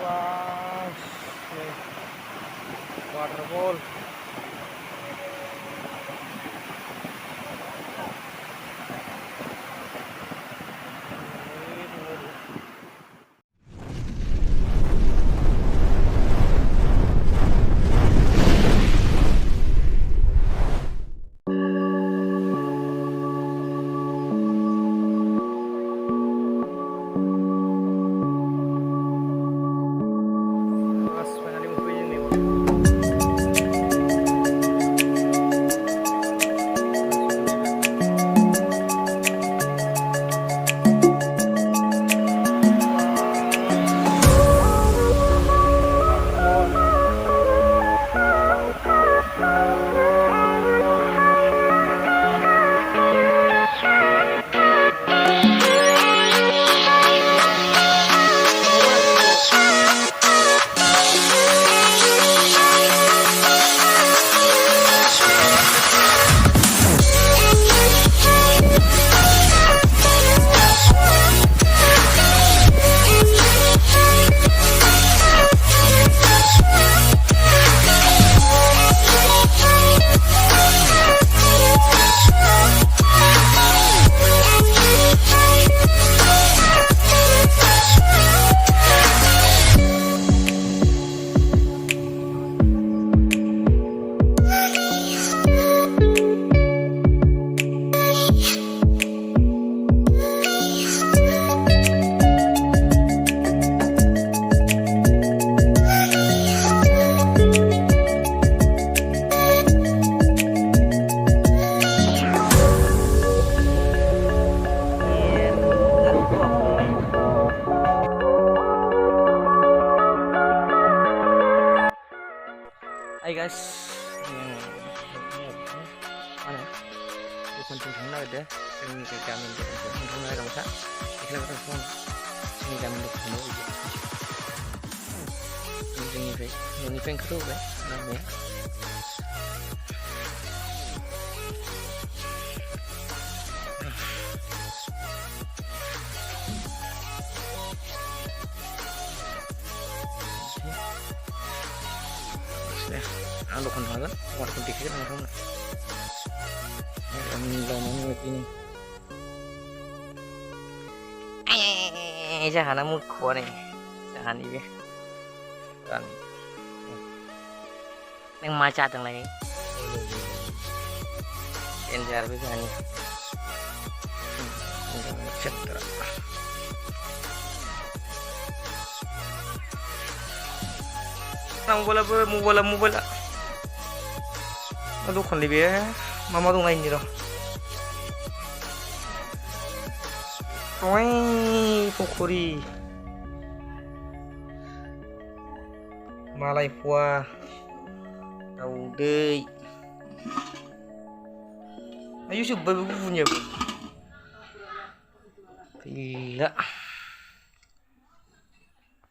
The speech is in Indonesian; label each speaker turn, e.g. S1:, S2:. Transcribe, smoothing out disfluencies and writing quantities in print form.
S1: Wah, nih waterfall. Hai guys, mana? Bukan tentang ada, ini kami tentang ada masa. Kita bertemu ini kami bertemu aja. Ini peng keruh kan, namanya. Ando kan banget, warna dikit langsung. Ini begini. Jangan namun kuat nih, jangan ini. Kan. Neng maca teng lagi. Enjar bisa nih. Center. Mau bola. Aduh kan lebih ya, mama tuh main gitu. Wih, pokori. Malai puah. Tahu deh. Ayo coba punya. Gila.